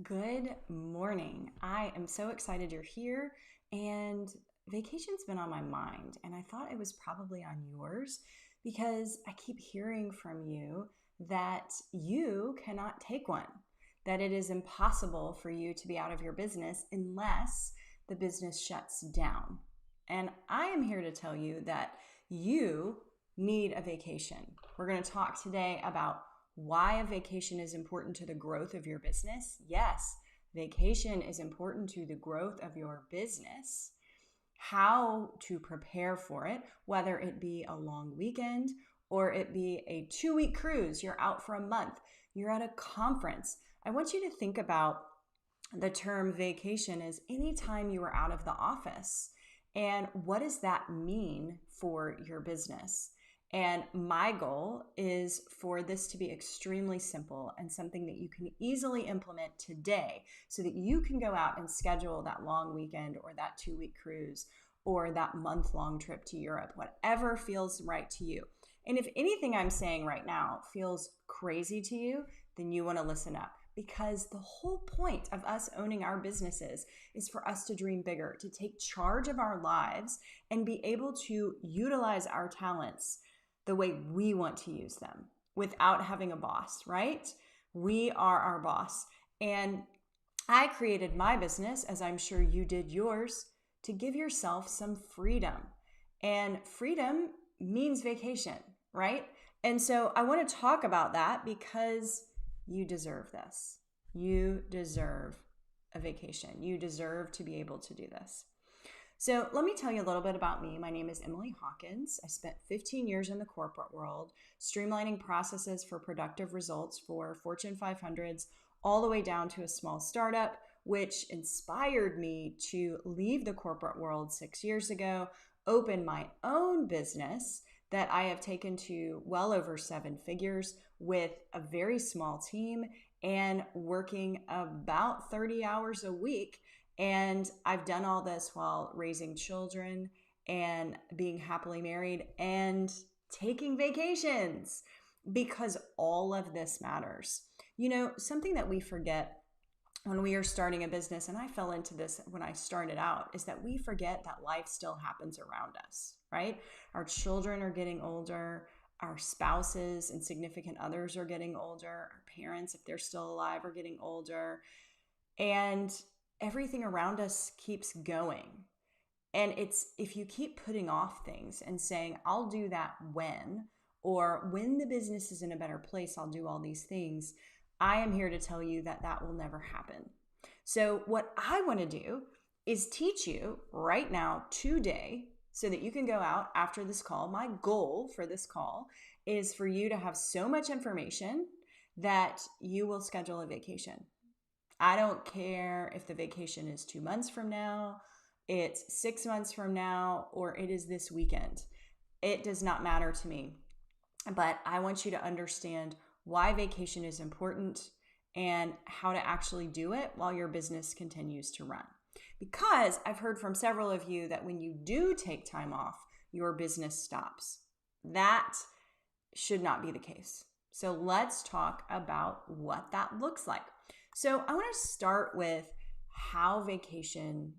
Good morning. I am so excited you're here, and vacation's been on my mind, and I thought it was probably on yours because I keep hearing from you that you cannot take one, that it is impossible for you to be out of your business unless the business shuts down. And I am here to tell you that you need a vacation. We're going to talk today about why a vacation is important to the growth of your business. Yes, vacation is important to the growth of your business. How to prepare for it, whether it be a long weekend or it be a 2-week cruise, you're out for a month, you're at a conference. I want you to think about the term vacation as any time you are out of the office. And what does that mean for your business? And my goal is for this to be extremely simple and something that you can easily implement today so that you can go out and schedule that long weekend or that 2-week cruise or that month-long trip to Europe, whatever feels right to you. And if anything I'm saying right now feels crazy to you, then you want to listen up, because the whole point of us owning our businesses is for us to dream bigger, to take charge of our lives and be able to utilize our talents the way we want to use them without having a boss, right? We are our boss. And I created my business, as I'm sure you did yours, to give yourself some freedom. And freedom means vacation, right? And so I want to talk about that because you deserve this. You deserve a vacation. You deserve to be able to do this. So let me tell you a little bit about me. My name is Emily Hawkins. I spent 15 years in the corporate world, streamlining processes for productive results for Fortune 500s, all the way down to a small startup, which inspired me to leave the corporate world 6 years ago, open my own business that I have taken to well over 7 figures with a very small team and working about 30 hours a week. And I've done all this while raising children and being happily married and taking vacations, because all of this matters. You know, something that we forget when we are starting a business, and I fell into this when I started out, is that we forget that life still happens around us, right? Our children are getting older. Our spouses and significant others are getting older. Our parents, if they're still alive, are getting older. And everything around us keeps going. And it's if you keep putting off things and saying, I'll do that when, or when the business is in a better place, I'll do all these things. I am here to tell you that that will never happen. So what I want to do is teach you right now, today, so that you can go out after this call. My goal for this call is for you to have so much information that you will schedule a vacation. I don't care if the vacation is 2 months from now, it's 6 months from now, or it is this weekend. It does not matter to me. But I want you to understand why vacation is important and how to actually do it while your business continues to run. Because I've heard from several of you that when you do take time off, your business stops. That should not be the case. So let's talk about what that looks like. So I want to start with how vacation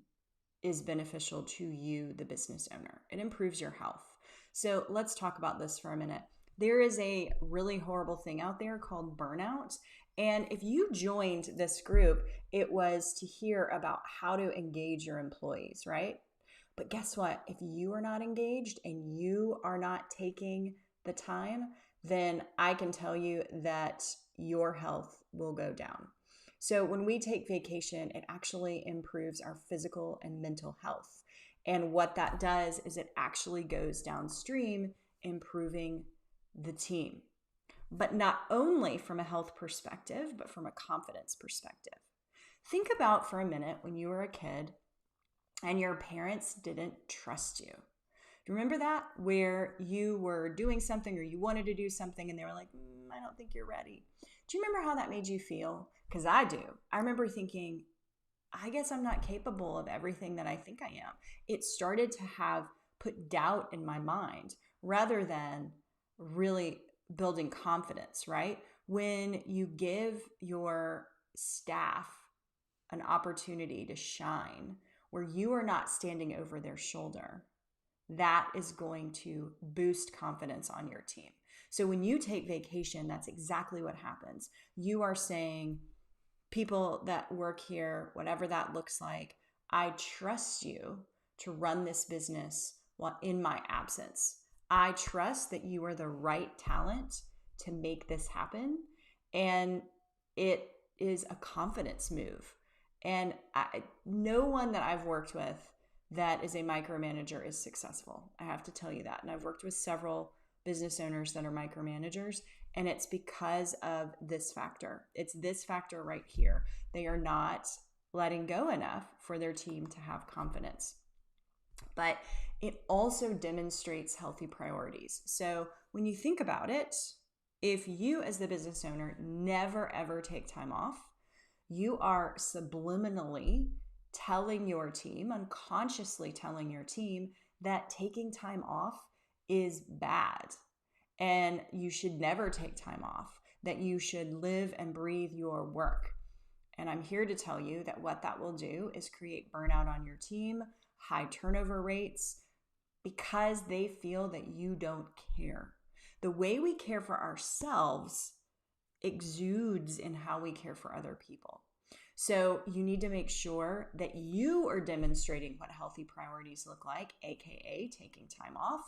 is beneficial to you, the business owner. It improves your health. So let's talk about this for a minute. There is a really horrible thing out there called burnout. And if you joined this group, it was to hear about how to engage your employees, right? But guess what? If you are not engaged and you are not taking the time, then I can tell you that your health will go down. So when we take vacation, it actually improves our physical and mental health. And what that does is it actually goes downstream, improving the team. But not only from a health perspective, but from a confidence perspective. Think about for a minute when you were a kid and your parents didn't trust you. Do you remember that? Where you were doing something or you wanted to do something and they were like, I don't think you're ready. Do you remember how that made you feel? Because I do. I remember thinking, I guess I'm not capable of everything that I think I am. It started to have put doubt in my mind rather than really building confidence, right? When you give your staff an opportunity to shine where you are not standing over their shoulder, that is going to boost confidence on your team. So when you take vacation, that's exactly what happens. You are saying, people that work here, whatever that looks like, I trust you to run this business while in my absence. I trust that you are the right talent to make this happen. And it is a confidence move. And no one that I've worked with that is a micromanager is successful. I have to tell you that. And I've worked with several business owners that are micromanagers, and it's because of this factor. It's this factor right here. They are not letting go enough for their team to have confidence. But it also demonstrates healthy priorities. So when you think about it, if you as the business owner never ever take time off, you are subliminally telling your team, unconsciously telling your team that taking time off is bad and you should never take time off, that you should live and breathe your work. And I'm here to tell you that what that will do is create burnout on your team, high turnover rates, because they feel that you don't care. The way we care for ourselves exudes in how we care for other people. So you need to make sure that you are demonstrating what healthy priorities look like, aka taking time off.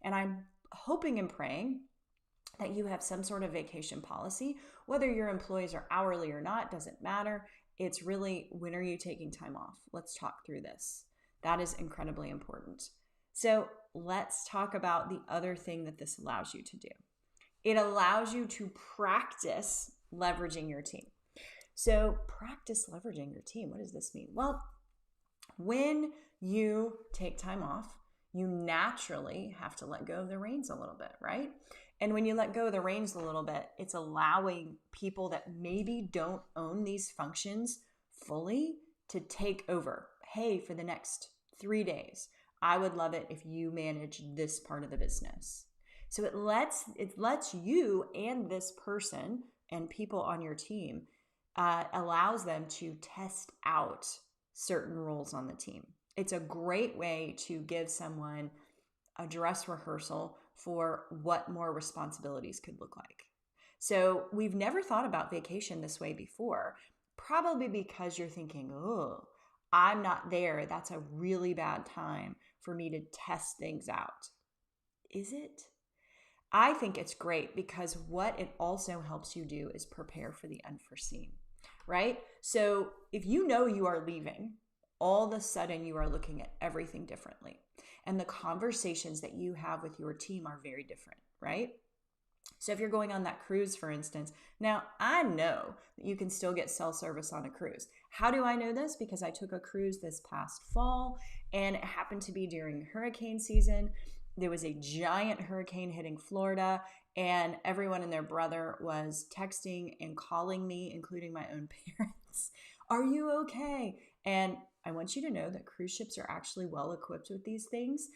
And I'm hoping and praying that you have some sort of vacation policy. Whether your employees are hourly or not, doesn't matter. It's really, when are you taking time off? Let's talk through this. That is incredibly important. So let's talk about the other thing that this allows you to do. It allows you to practice leveraging your team. So practice leveraging your team. What does this mean? Well, when you take time off, you naturally have to let go of the reins a little bit, right? And when you let go of the reins a little bit, it's allowing people that maybe don't own these functions fully to take over. Hey, for the next 3 days, I would love it if you manage this part of the business. So it lets you and this person and people on your team allows them to test out certain roles on the team. It's a great way to give someone a dress rehearsal for what more responsibilities could look like. So we've never thought about vacation this way before, probably because you're thinking, oh, I'm not there. That's a really bad time for me to test things out. Is it? I think it's great because what it also helps you do is prepare for the unforeseen, right? So if you know you are leaving, all of a sudden you are looking at everything differently. And the conversations that you have with your team are very different, right? So if you're going on that cruise, for instance, now I know that you can still get cell service on a cruise. How do I know this? Because I took a cruise this past fall and it happened to be during hurricane season. There was a giant hurricane hitting Florida and everyone and their brother was texting and calling me, including my own parents. Are you okay? And I want you to know that cruise ships are actually well equipped with these things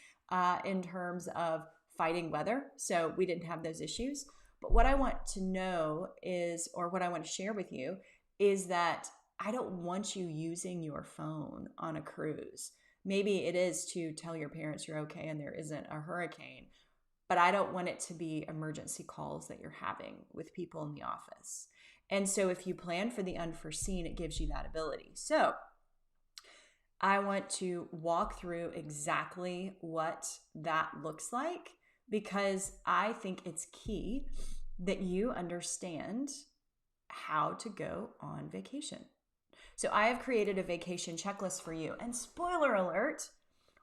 in terms of fighting weather. So we didn't have those issues. But what I want to know is, or what I want to share with you is that I don't want you using your phone on a cruise. Maybe it is to tell your parents you're okay and there isn't a hurricane, but I don't want it to be emergency calls that you're having with people in the office. And so if you plan for the unforeseen, it gives you that ability. So I want to walk through exactly what that looks like because I think it's key that you understand how to go on vacation. So I have created a vacation checklist for you. And spoiler alert,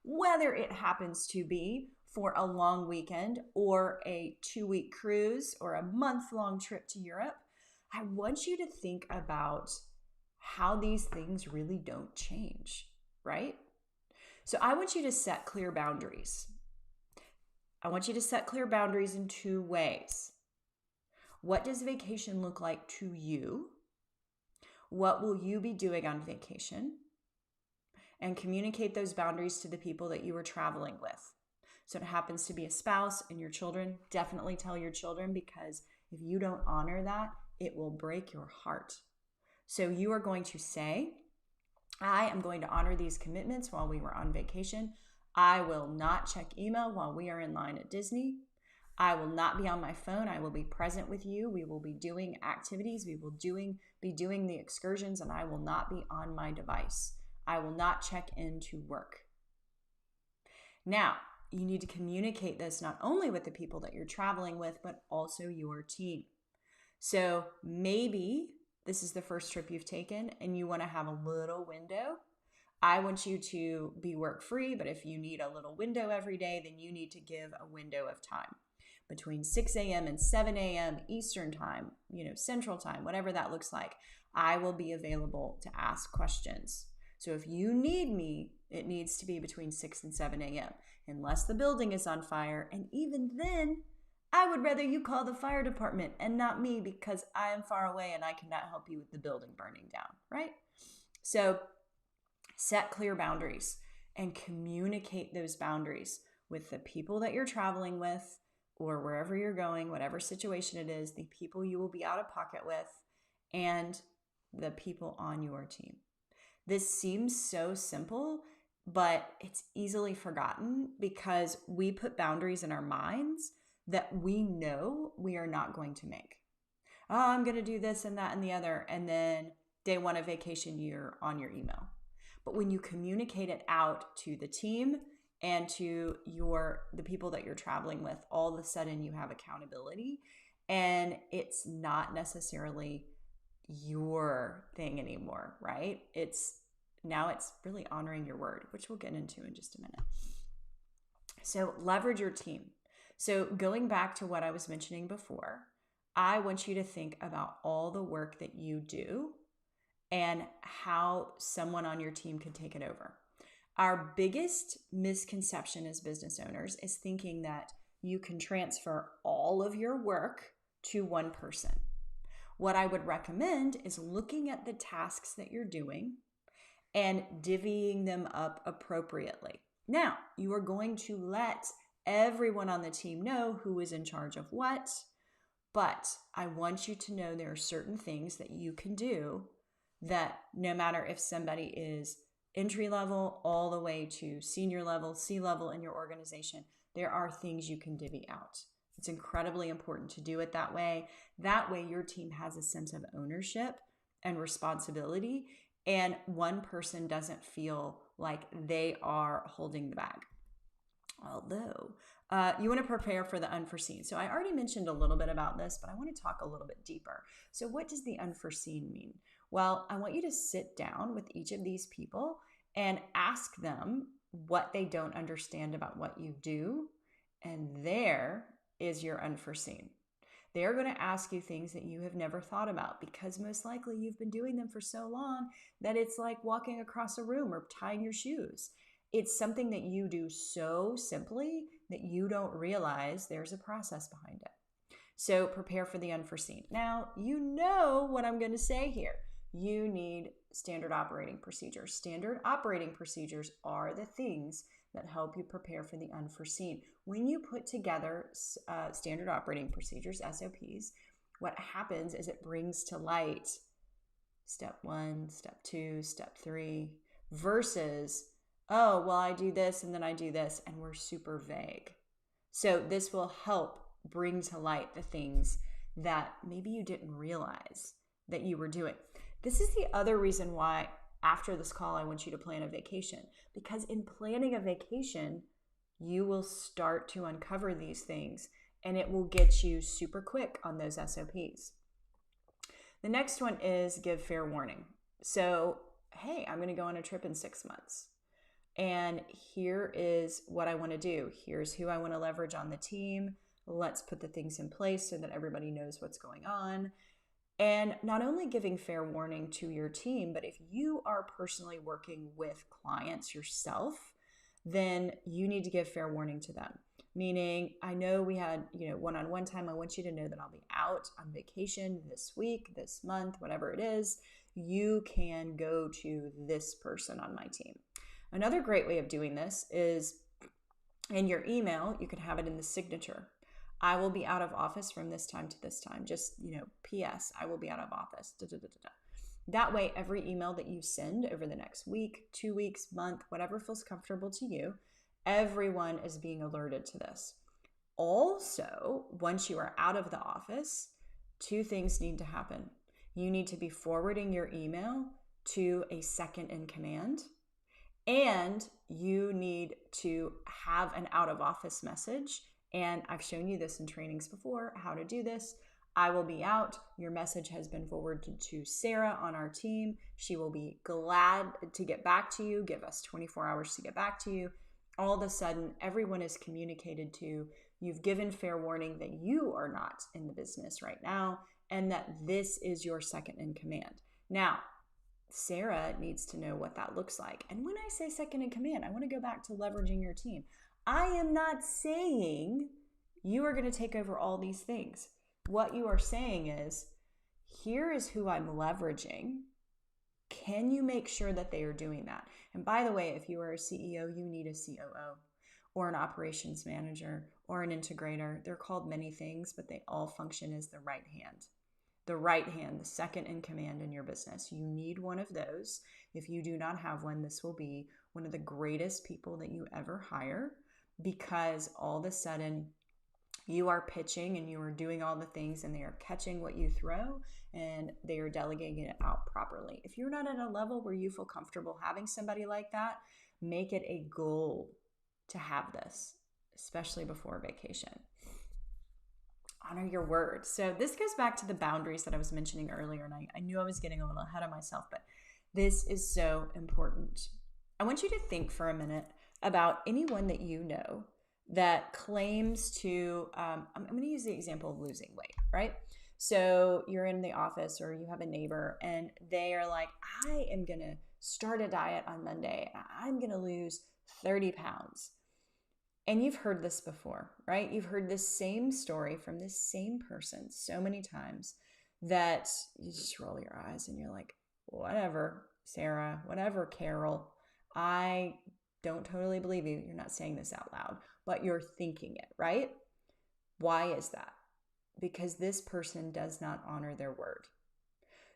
whether it happens to be for a long weekend or a 2-week cruise or a month-long trip to Europe, I want you to think about how these things really don't change, right? So I want you to set clear boundaries. I want you to set clear boundaries in 2 ways. What does vacation look like to you? What will you be doing on vacation? And communicate those boundaries to the people that you are traveling with. So it happens to be a spouse and your children, definitely tell your children because if you don't honor that, it will break your heart. So you are going to say, I am going to honor these commitments while we were on vacation. I will not check email while we are in line at Disney. I will not be on my phone. I will be present with you. We will be doing activities. We will be doing the excursions, and I will not be on my device. I will not check into work. Now, you need to communicate this not only with the people that you're traveling with, but also your team. So maybe this is the first trip you've taken and you want to have a little window. I want you to be work-free, but if you need a little window every day, then you need to give a window of time. Between 6 a.m. and 7 a.m. Eastern time, Central time, whatever that looks like, I will be available to ask questions. So if you need me, it needs to be between 6 and 7 a.m. unless the building is on fire. And even then, I would rather you call the fire department and not me because I am far away and I cannot help you with the building burning down, right? So set clear boundaries and communicate those boundaries with the people that you're traveling with or wherever you're going, whatever situation it is, the people you will be out of pocket with, and the people on your team. This seems so simple, but it's easily forgotten because we put boundaries in our minds that we know we are not going to make. Oh, I'm going to do this and that and the other. And then day one of vacation, you're on your email. But when you communicate it out to the team and to the people that you're traveling with, all of a sudden you have accountability, and it's not necessarily your thing anymore, right? Now it's really honoring your word, which we'll get into in just a minute. So leverage your team. So going back to what I was mentioning before, I want you to think about all the work that you do and how someone on your team could take it over. Our biggest misconception as business owners is thinking that you can transfer all of your work to one person. What I would recommend is looking at the tasks that you're doing and divvying them up appropriately. Now, you are going to let everyone on the team know who is in charge of what, but I want you to know there are certain things that you can do that no matter if somebody is entry level all the way to senior level, C-level in your organization, there are things you can divvy out. It's incredibly important to do it that way. That way your team has a sense of ownership and responsibility, and one person doesn't feel like they are holding the bag. Although you want to prepare for the unforeseen. So I already mentioned a little bit about this, but I want to talk a little bit deeper. So what does the unforeseen mean? Well, I want you to sit down with each of these people and ask them what they don't understand about what you do. And there is your unforeseen. They're going to ask you things that you have never thought about because most likely you've been doing them for so long that it's like walking across a room or tying your shoes. It's something that you do so simply that you don't realize there's a process behind it. So prepare for the unforeseen. Now, you know what I'm going to say here. You need standard operating procedures. Standard operating procedures are the things that help you prepare for the unforeseen. When you put together standard operating procedures, SOPs, what happens is it brings to light step 1, step 2, step 3, versus, oh, well, I do this and then I do this, and we're super vague. So this will help bring to light the things that maybe you didn't realize that you were doing. This is the other reason why after this call, I want you to plan a vacation, because in planning a vacation, you will start to uncover these things and it will get you super quick on those SOPs. The next one is give fair warning. So, hey, I'm going to go on a trip in 6 months. And here is what I want to do. Here's who I want to leverage on the team. Let's put the things in place so that everybody knows what's going on. And not only giving fair warning to your team, but if you are personally working with clients yourself, then you need to give fair warning to them. Meaning, I know we had, one-on-one time. I want you to know that I'll be out on vacation this week, this month, whatever it is. You can go to this person on my team. Another great way of doing this is in your email, you can have it in the signature. I will be out of office from this time to this time. Just, PS, I will be out of office. That way, every email that you send over the next week, 2 weeks, month, whatever feels comfortable to you, everyone is being alerted to this. Also, once you are out of the office, two things need to happen. You need to be forwarding your email to a second in command, and you need to have an out of office message. And I've shown you this in trainings before, how to do this. I will be out. Your message has been forwarded to Sarah on our team. She will be glad to get back to you. Give us 24 hours to get back to you. All of a sudden, everyone is communicated to. You've given fair warning that you are not in the business right now and that this is your second in command. Now, Sarah needs to know what that looks like. And when I say second in command, I want to go back to leveraging your team. I am not saying you are going to take over all these things. What you are saying is, here is who I'm leveraging. Can you make sure that they are doing that? And by the way, if you are a CEO, you need a COO or an operations manager or an integrator. They're called many things, but they all function as the right hand. The right hand, the second in command in your business. You need one of those. If you do not have one, this will be one of the greatest people that you ever hire, because all of a sudden you are pitching and you are doing all the things and they are catching what you throw and they are delegating it out properly. If you're not at a level where you feel comfortable having somebody like that, make it a goal to have this, especially before vacation. Honor your word. So this goes back to the boundaries that I was mentioning earlier, and I knew I was getting a little ahead of myself, but this is so important. I want you to think for a minute about anyone that you know that claims to, I'm going to use the example of losing weight, right? So you're in the office or you have a neighbor and they are like, I am going to start a diet on Monday. I'm going to lose 30 pounds. And you've heard this before, right? You've heard this same story from this same person so many times that you just roll your eyes and you're like, whatever, Sarah, whatever, Carol, I don't totally believe you. You're not saying this out loud, but you're thinking it, right? Why is that? Because this person does not honor their word.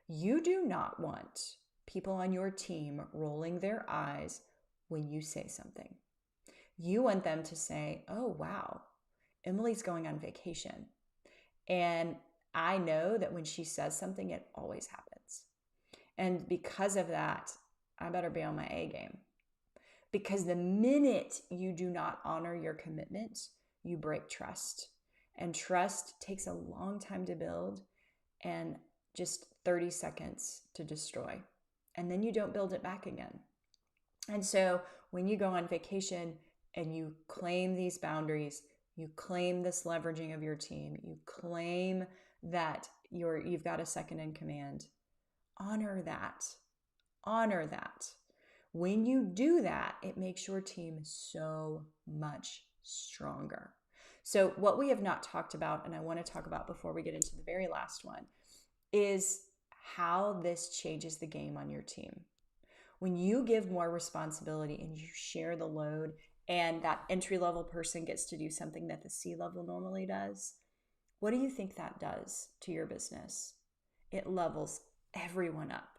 You do not want people on your team rolling their eyes when you say something. You want them to say, oh, wow, Emily's going on vacation. And I know that when she says something, it always happens. And because of that, I better be on my A game. Because the minute you do not honor your commitment, you break trust. And trust takes a long time to build and just 30 seconds to destroy. And then you don't build it back again. And so when you go on vacation and you claim these boundaries, you claim this leveraging of your team, you claim that you've got a second in command, honor that. Honor that. When you do that, it makes your team so much stronger. So what we have not talked about, and I want to talk about before we get into the very last one, is how this changes the game on your team. When you give more responsibility and you share the load, and that entry-level person gets to do something that the C-level normally does, what do you think that does to your business? It levels everyone up.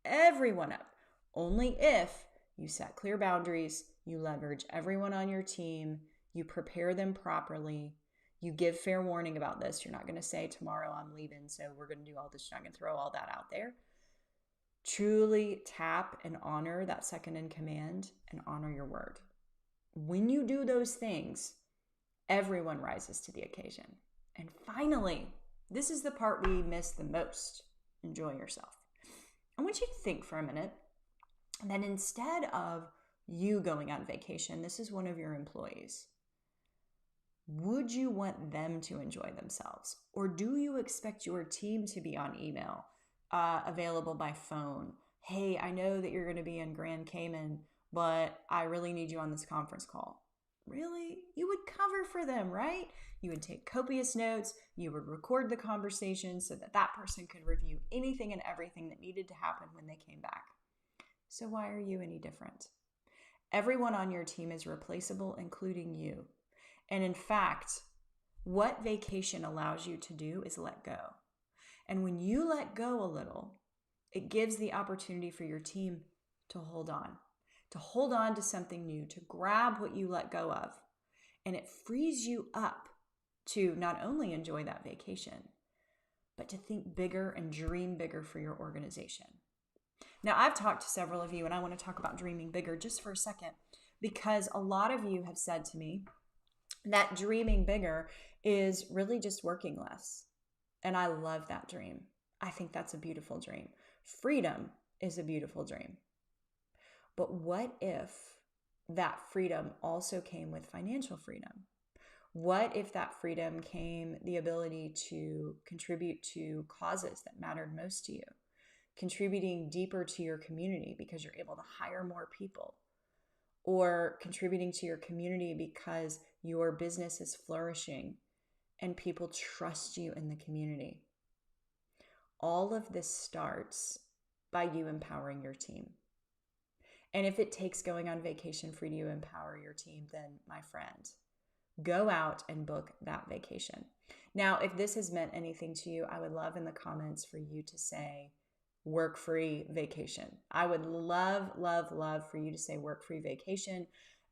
Everyone up. Only if you set clear boundaries, you leverage everyone on your team, you prepare them properly, you give fair warning about this. You're not going to say, tomorrow I'm leaving, so we're going to do all this. You're not going to throw all that out there. Truly tap and honor that second in command and honor your word. When you do those things, everyone rises to the occasion. And finally, this is the part we miss the most. Enjoy yourself. I want you to think for a minute that instead of you going on vacation, this is one of your employees. Would you want them to enjoy themselves? Or do you expect your team to be on email, available by phone? Hey, I know that you're going to be in Grand Cayman, but I really need you on this conference call. Really? You would cover for them, right? You would take copious notes. You would record the conversation so that that person could review anything and everything that needed to happen when they came back. So why are you any different? Everyone on your team is replaceable, including you. And in fact, what vacation allows you to do is let go. And when you let go a little, It gives the opportunity for your team to hold on to something new, to grab what you let go of. And it frees you up to not only enjoy that vacation, but to think bigger and dream bigger for your organization. Now, I've talked to several of you, and I want to talk about dreaming bigger just for a second, because a lot of you have said to me that dreaming bigger is really just working less. And I love that dream. I think that's a beautiful dream. Freedom is a beautiful dream. But what if that freedom also came with financial freedom? What if that freedom came the ability to contribute to causes that mattered most to you? Contributing deeper to your community because you're able to hire more people, or contributing to your community because your business is flourishing and people trust you in the community. All of this starts by you empowering your team. And if it takes going on vacation for you to empower your team, then my friend, go out and book that vacation. Now, if this has meant anything to you, I would love in the comments for you to say Workfree vacation. I would love, love, love for you to say Workfree vacation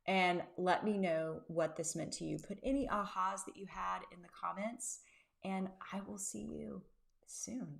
and let me know what this meant to you. Put any ahas that you had in the comments, and I will see you soon.